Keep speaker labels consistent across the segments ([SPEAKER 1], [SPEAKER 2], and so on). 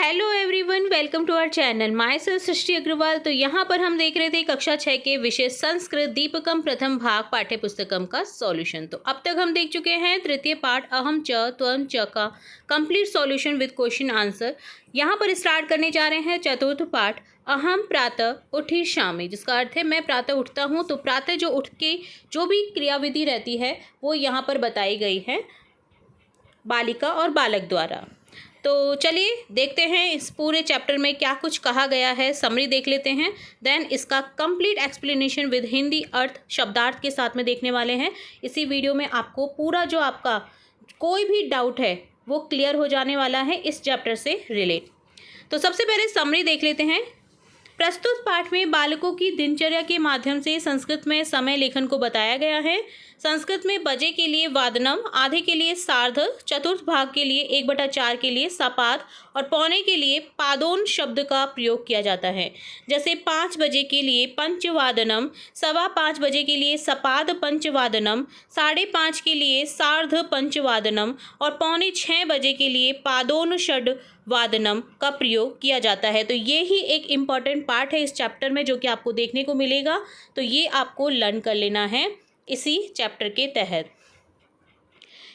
[SPEAKER 1] Hello everyone, welcome to our channel. Myself Srishti Agarwal. तो यहाँ पर हम देख रहे थे कक्षा 6 के विषय संस्कृत दीपकम प्रथम भाग पाठ्य पुस्तकम का सॉल्यूशन। तो अब तक हम देख चुके हैं तृतीय पाठ अहम च त्वम च का complete solution with question answer. यहाँ पर स्टार्ट करने जा रहे हैं चतुर्थ पाठ अहम प्रातः उठिष्यामि, जिसका अर्थ है मैं प्रातः उठता हूँ। तो प्रातः जो उठ के जो भी क्रियाविधि रहती है वो यहाँ पर बताई गई है बालिका और बालक द्वारा। तो चलिए देखते हैं इस पूरे चैप्टर में क्या कुछ कहा गया है। समरी देख लेते हैं, देन इसका कंप्लीट एक्सप्लेनेशन विद हिंदी अर्थ शब्दार्थ के साथ में देखने वाले हैं। इसी वीडियो में आपको पूरा जो आपका कोई भी डाउट है वो क्लियर हो जाने वाला है इस चैप्टर से रिलेट। तो सबसे पहले समरी देख लेते हैं। प्रस्तुत पाठ में बालकों की दिनचर्या के माध्यम से संस्कृत में समय लेखन को बताया गया है। संस्कृत में बजे के लिए वादनम, आधे के लिए सार्ध, चतुर्थ भाग के लिए 1/4 के लिए सपाद और पौने के लिए पादोन शब्द का प्रयोग किया जाता है। जैसे 5 बजे के लिए पंचवादनम, 5:15 बजे के लिए सपाद पंचवादनम, 5:30 के लिए सार्ध पंचवादनम और पौने 6 बजे के लिए पादोन षड वादनम का प्रयोग किया जाता है। तो ये ही एक इम्पॉर्टेंट पार्ट है इस चैप्टर में जो कि आपको देखने को मिलेगा। तो ये आपको लर्न कर लेना है इसी चैप्टर के तहत।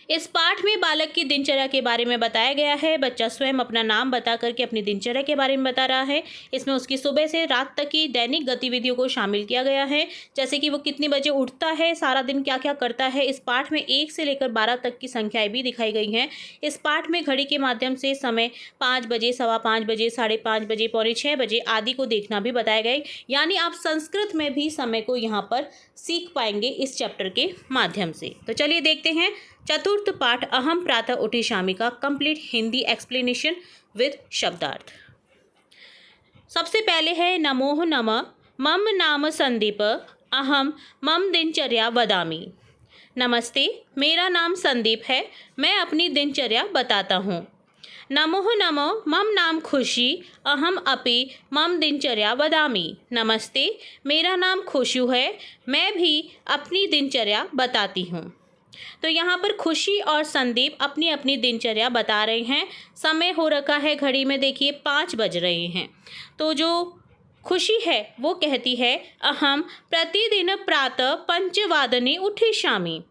[SPEAKER 1] इस पाठ में बालक की दिनचर्या के बारे में बताया गया है। बच्चा स्वयं अपना नाम बता करके अपनी दिनचर्या के बारे में बता रहा है। इसमें उसकी सुबह से रात तक की दैनिक गतिविधियों को शामिल किया गया है, जैसे कि वो कितने बजे उठता है, सारा दिन क्या क्या करता है। इस पाठ में 1 से लेकर 12 तक की संख्याएं भी दिखाई गई हैं। इस पाठ में घड़ी के माध्यम से समय 5 बजे, 5:15 बजे, 5:30 बजे, पौने 6 बजे आदि को देखना भी बताया गया। यानी आप संस्कृत में भी समय को यहाँ पर सीख पाएंगे इस चैप्टर के माध्यम से। तो चलिए देखते हैं चतुर्थ पाठ अहम प्रातः उठिष्यामि का कंप्लीट हिंदी एक्सप्लेनेशन विद शब्दार्थ। सबसे पहले है नमोः नमः, मम नाम संदीप, अहम मम दिनचर्या वदामि। नमस्ते, मेरा नाम संदीप है, मैं अपनी दिनचर्या बताता हूँ। नमोः नमः, मम नाम खुशी, अहम अपि मम दिनचर्या वदामि। नमस्ते, मेरा नाम खुशू है, मैं भी अपनी दिनचर्या बताती हूँ। तो यहाँ पर खुशी और संदीप अपनी अपनी दिनचर्या बता रहे हैं। समय हो रखा है घड़ी में, देखिए 5 बज रहे हैं। तो जो खुशी है वो कहती है अहम प्रतिदिन प्रातः पंचवादने उठिष्यामि,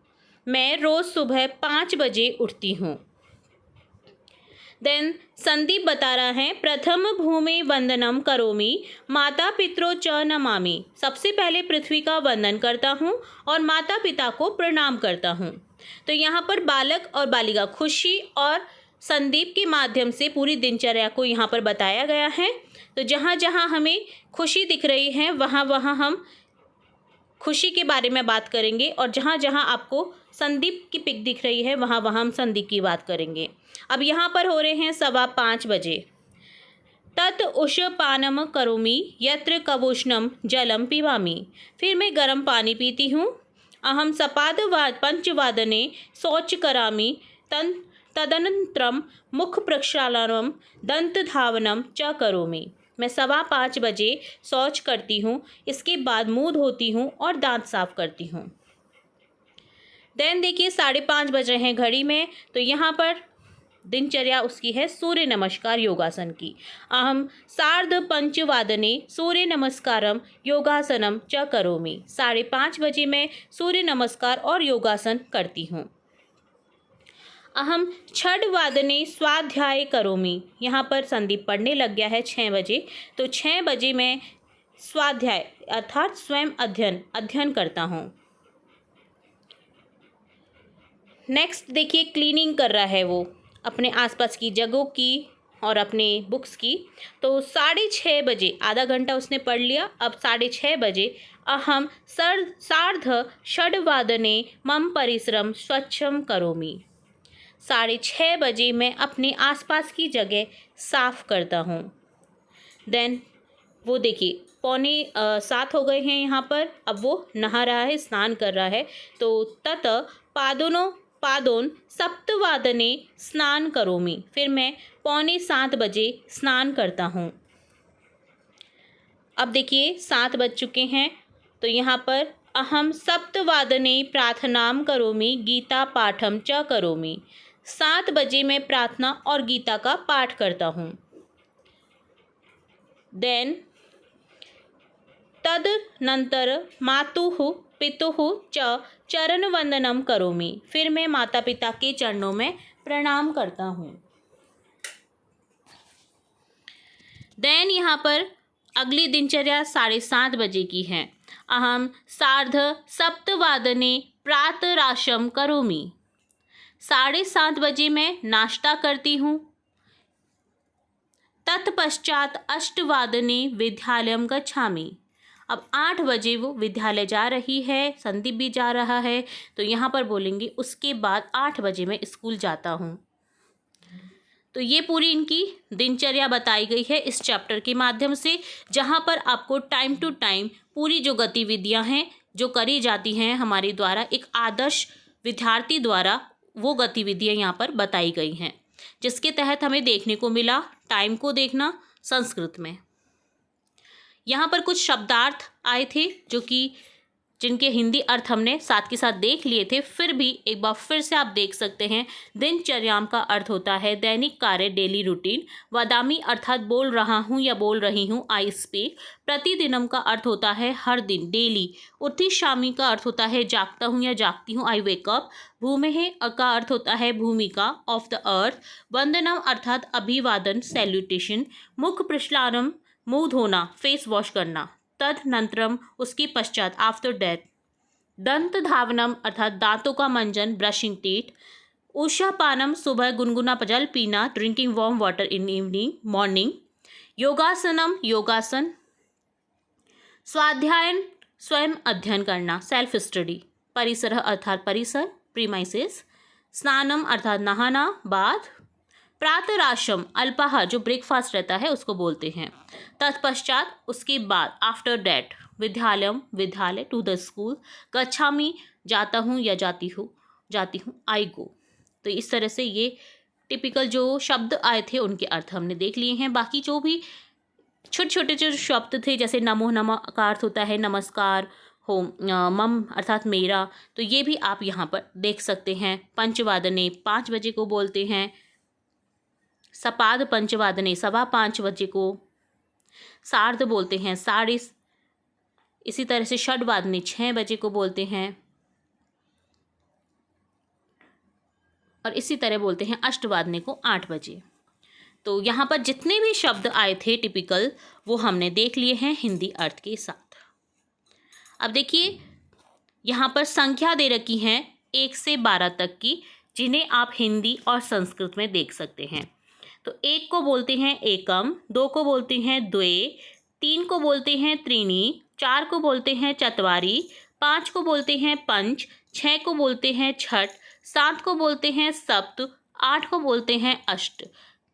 [SPEAKER 1] मैं रोज़ सुबह 5 बजे उठती हूँ। देन संदीप बता रहा है प्रथम भूमि वंदनम करोमि, माता पितरो च नमामि, सबसे पहले पृथ्वी का वंदन करता हूँ और माता पिता को प्रणाम करता हूँ। तो यहाँ पर बालक और बालिका खुशी और संदीप के माध्यम से पूरी दिनचर्या को यहाँ पर बताया गया है। तो जहाँ जहाँ हमें खुशी दिख रही है वहाँ वहाँ हम खुशी के बारे में बात करेंगे, और जहाँ जहाँ आपको संदीप की पिक दिख रही है वहाँ वहाँ हम संदीप की बात करेंगे। अब यहाँ पर हो रहे हैं 5:15 बजे। तत् उष्णपानम करोमि यत्र कवोष्णम जलम पिबामि, फिर मैं गर्म पानी पीती हूँ। अहम पंचवादने शौच करामि, तदनन्तरम मुख प्रक्षालनम दंत धावनम च करोमि, मैं 5:15 बजे शौच करती हूँ, इसके बाद मुँह धोती हूँ और दांत साफ करती हूँ। देन देखिए 5:30 बज रहे हैं घड़ी में। तो यहाँ पर दिनचर्या उसकी है सूर्य नमस्कार योगासन की। अहम सार्ध पंचवादने सूर्य नमस्कारम योगासनम च करोमि, 5:30 बजे मैं सूर्य नमस्कार और योगासन करती हूँ। अहम षड्वादने स्वाध्याय करोमि, यहाँ पर संदीप पढ़ने लग गया है 6 बजे। तो 6 बजे मैं स्वाध्याय अर्थात स्वयं अध्ययन करता हूँ। नेक्स्ट देखिए क्लीनिंग कर रहा है वो अपने आसपास की जगहों की और अपने बुक्स की। तो 6:30 बजे आधा घंटा उसने पढ़ लिया। अब 6:30 बजे अहम सार्ध षड्वादने मम परिसरम स्वच्छम करोमि, 6:30 बजे मैं अपने आसपास की जगह साफ करता हूँ। देन वो देखिए 6:45 हो गए हैं यहाँ पर। अब वो नहा रहा है, स्नान कर रहा है। तो तत पादोन सप्तवादने स्नान करोमि, फिर मैं 6:45 बजे स्नान करता हूँ। अब देखिए 7 बज चुके हैं। तो यहाँ पर अहम सप्तवादने प्रार्थनाम करोमि गीता पाठम च करोमि, 7 बजे मैं प्रार्थना और गीता का पाठ करता हूँ। देन तदनंतर मातुः पितुः च चरणवंदनम करोमि, फिर मैं माता पिता के चरणों में प्रणाम करता हूँ। देन यहाँ पर अगली दिनचर्या 7:30 बजे की है। अहम सार्ध सप्तवादने प्रातराशम करोमि, 7:30 बजे मैं नाश्ता करती हूँ। तत्पश्चात 8 विद्यालयम गच्छामि, अब 8 बजे वो विद्यालय जा रही है, संदीप भी जा रहा है, तो यहाँ पर बोलेंगे उसके बाद 8 बजे मैं स्कूल जाता हूँ। तो ये पूरी इनकी दिनचर्या बताई गई है इस चैप्टर के माध्यम से, जहाँ पर आपको टाइम टू टाइम पूरी जो गतिविधियाँ हैं जो करी जाती हैं हमारे द्वारा, एक आदर्श विद्यार्थी द्वारा, वो गतिविधियाँ यहाँ पर बताई गई हैं, जिसके तहत हमें देखने को मिला टाइम को देखना संस्कृत में। यहाँ पर कुछ शब्दार्थ आए थे जो कि जिनके हिंदी अर्थ हमने साथ के साथ देख लिए थे, फिर भी एक बार फिर से आप देख सकते हैं। दिनचर्याम का अर्थ होता है दैनिक कार्य, डेली रूटीन। वदामी अर्थात बोल रहा हूँ या बोल रही हूँ, आई स्पीक। प्रतिदिनम का अर्थ होता है हर दिन, डेली। उत्तिष्ठामि का अर्थ होता है जागता हूँ या जागती हूँ, आई वेक अप। भूमेः का अर्थ होता है भूमिका, ऑफ द अर्थ। वंदनम अर्थात अभिवादन, सैल्यूटेशन। मुख प्रक्षालनम, मुंह धोना, फेस वॉश करना। तदनंतरम उसके पश्चात, आफ्टर डेथ। दंत धावनम अर्थात दांतों का मंजन, ब्रशिंग टीथ। उषापानम सुबह गुनगुना जल पीना, drinking warm water in evening, morning. योगासनम योगासन। स्वाध्यायन स्वयं अध्ययन करना, सेल्फ स्टडी। परिसर अर्थात परिसर, प्रीमाइसेस। स्नानम अर्थात नहाना, बाथ। प्रातराशम अल्पाहार जो ब्रेकफास्ट रहता है उसको बोलते हैं। तत्पश्चात उसके बाद, आफ्टर डैट। विद्यालयम विद्यालय, टू द स्कूल। गच्छामि जाता हूँ या जाती हूँ, आई गो। तो इस तरह से ये टिपिकल जो शब्द आए थे उनके अर्थ हमने देख लिए हैं। बाकी जो भी छोटे छोटे जो शब्द थे, जैसे नमो नमः का अर्थ होता है नमस्कार, हो मम अर्थात मेरा, तो ये भी आप यहाँ पर देख सकते हैं। पंचवादने 5 बजे को बोलते हैं। सपाद पंचवादने 5:15 बजे को। सार्ध बोलते हैं साढ़े। इसी तरह से षड्वादने 6 बजे को बोलते हैं, और इसी तरह बोलते हैं अष्टवादने को 8 बजे। तो यहाँ पर जितने भी शब्द आए थे टिपिकल, वो हमने देख लिए हैं हिंदी अर्थ के साथ। अब देखिए यहाँ पर संख्या दे रखी हैं 1 से 12 तक की, जिन्हें आप हिंदी और संस्कृत में देख सकते हैं। तो 1 को बोलते हैं एकम, 2 को बोलते हैं द्वे, 3 को बोलते हैं त्रीणी, 4 को बोलते हैं चत्वारी, 5 को बोलते हैं पंच, 6 को बोलते हैं छठ, 7 को बोलते हैं सप्त, 8 को बोलते हैं अष्ट,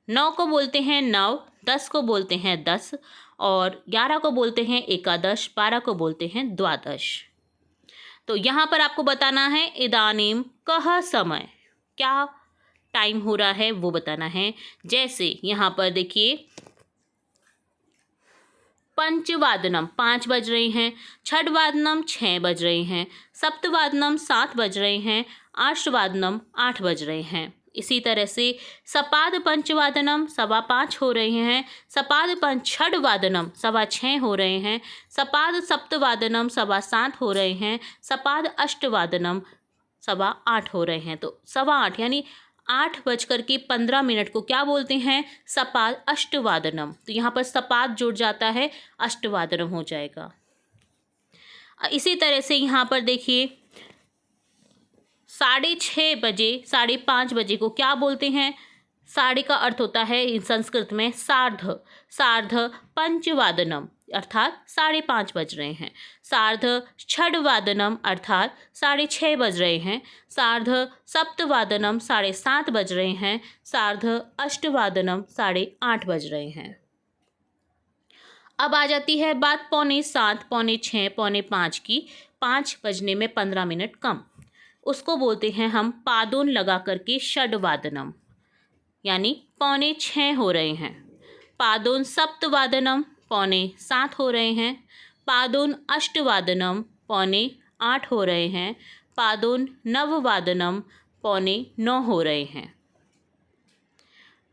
[SPEAKER 1] 9 को बोलते हैं नव, 10 को बोलते हैं 10, और 11 को बोलते हैं एकादश, 12 को बोलते हैं द्वादश। तो यहाँ पर आपको बताना है इदानीम कह समय, क्या टाइम हो रहा है वो बताना है। जैसे यहाँ पर देखिए पंचवादनम 5 बज रहे हैं, छठवादनम 6 बज रहे हैं, सप्तवादनम 7 बज रहे हैं, अष्टवादनम 8 बज रहे हैं। इसी तरह से सपाद पंचवादनम 5:15 हो रहे हैं, सपाद पंचवादनम 6:15 हो रहे हैं, सपाद सप्तवादनम 7:15 हो रहे हैं, सपाद अष्टवादनम 8:15 हो रहे हैं। तो 8:15 यानी 8:15 को क्या बोलते हैं? सपाद अष्टवादनम। तो यहाँ पर सपाद जुड़ जाता है, अष्टवादनम हो जाएगा। इसी तरह से यहाँ पर देखिए 6:30 बजे, 5:30 बजे को क्या बोलते हैं? साढ़े का अर्थ होता है इन संस्कृत में सार्ध, सार्ध पंचवादनम अर्थात 5:30 बज रहे हैं, सार्ध षड्वादनम अर्थात 6:30 बज रहे हैं, सार्ध सप्तवादनम 7:30 बज रहे हैं, सार्ध अष्टवादनम 8:30 बज रहे हैं। अब आ जाती है बात 6:45, 6:45, 5:45 की। 5 बजने में 15 मिनट कम, उसको बोलते हैं हम पादोन लगा करके षड्वादनम, यानी 6:45 हो रहे हैं। पादोन सप्तवादनम 7:45 हो रहे हैं, पादोन अष्टवादनम 7:45 हो रहे हैं, पादोन नववादनम 8:45 हो रहे हैं।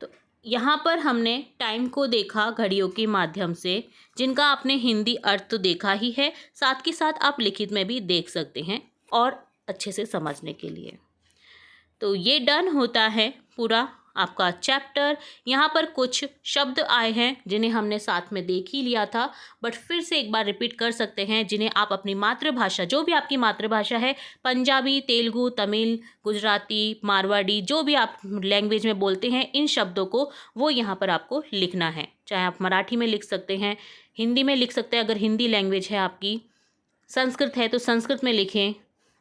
[SPEAKER 1] तो यहाँ पर हमने टाइम को देखा घड़ियों के माध्यम से, जिनका आपने हिंदी अर्थ तो देखा ही है, साथ के साथ आप लिखित में भी देख सकते हैं और अच्छे से समझने के लिए। तो ये डन होता है पूरा आपका चैप्टर। यहाँ पर कुछ शब्द आए हैं जिन्हें हमने साथ में देख ही लिया था, बट फिर से एक बार रिपीट कर सकते हैं, जिन्हें आप अपनी मातृभाषा, जो भी आपकी मातृभाषा है, पंजाबी, तेलुगु, तमिल, गुजराती, मारवाड़ी, जो भी आप लैंग्वेज में बोलते हैं, इन शब्दों को वो यहाँ पर आपको लिखना है। चाहे आप मराठी में लिख सकते हैं, हिंदी में लिख सकते हैं, अगर हिंदी लैंग्वेज है आपकी, संस्कृत है तो संस्कृत में लिखें,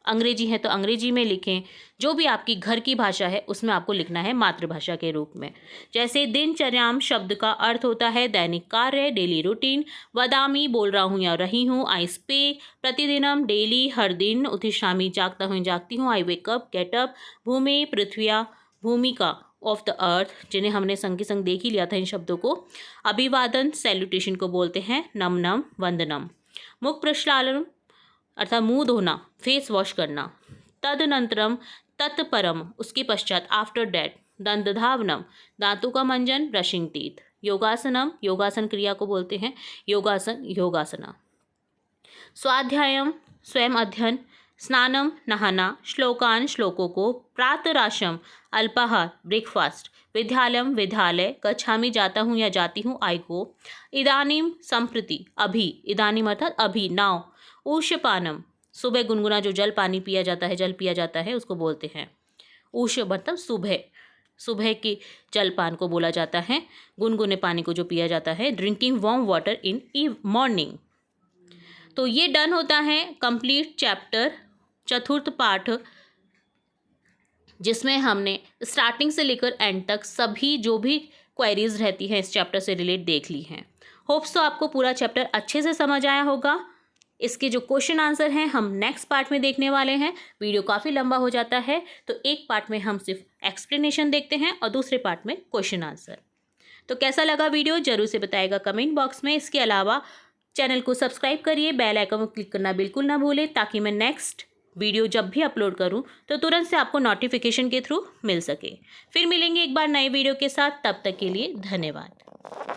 [SPEAKER 1] अंग्रेजी है तो अंग्रेजी में लिखें, जो भी आपकी घर की भाषा है उसमें आपको लिखना है मातृभाषा के रूप में। जैसे दिनचर्याम शब्द का अर्थ होता है दैनिक कार्य, डेली रूटीन। वदामी बोल रहा हूँ या रही हूँ, आई स्पीक। प्रतिदिनम डेली, हर दिन। उत्तिष्ठामि जागता हूँ जागती हूँ, आई वेक अप, गेट अप। भूमि पृथ्विया, भूमिका ऑफ द अर्थ, जिन्हें हमने संग के संग देख ही लिया था इन शब्दों को। अभिवादन सैल्यूटेशन को बोलते हैं नम नम वंदनम। मुख प्रक्षालन अर्थात मुंह धोना, फेस वॉश करना। तदनंतरम तत्परम, उसके पश्चात, आफ्टर डैट। दंतधावनम, दांतों का मंजन, ब्रशिंग टीथ। योगासनम, योगासन क्रिया को बोलते हैं योगासन, योगासना। स्वाध्यायम, स्वयं अध्ययन। स्नानम, नहाना। श्लोकान, श्लोकों को। प्रातराशम, अल्पाहार, ब्रेकफास्ट। विद्यालयम, विद्यालय। गच्छामि, जाता हूँ या जाती हूँ, आई गो। इदानीम, संप्रति, अभी। इदानीम अर्थात अभी, नाउ। ऊष्यपानम, सुबह गुनगुना जो जल पानी पिया जाता है, जल पिया जाता है, उसको बोलते हैं ऊष्य, मतलब सुबह, सुबह के जलपान को बोला जाता है। गुनगुने पानी को जो पिया जाता है, drinking warm water in morning. तो ये डन होता है कंप्लीट चैप्टर, चतुर्थ पाठ, जिसमें हमने स्टार्टिंग से लेकर एंड तक सभी जो भी क्वेरीज रहती हैं इस चैप्टर से रिलेट देख ली हैं। होप्स तो आपको पूरा चैप्टर अच्छे से समझ आया होगा। इसके जो क्वेश्चन आंसर हैं हम नेक्स्ट पार्ट में देखने वाले हैं। वीडियो काफ़ी लंबा हो जाता है, तो एक पार्ट में हम सिर्फ एक्सप्लेनेशन देखते हैं और दूसरे पार्ट में क्वेश्चन आंसर। तो कैसा लगा वीडियो जरूर से बताइएगा कमेंट बॉक्स में। इसके अलावा चैनल को सब्सक्राइब करिए, बेल आइकन को क्लिक करना बिल्कुल ना भूलें, ताकि मैं नेक्स्ट वीडियो जब भी अपलोड करूं तो तुरंत से आपको नोटिफिकेशन के थ्रू मिल सके। फिर मिलेंगे एक बार नए वीडियो के साथ, तब तक के लिए धन्यवाद।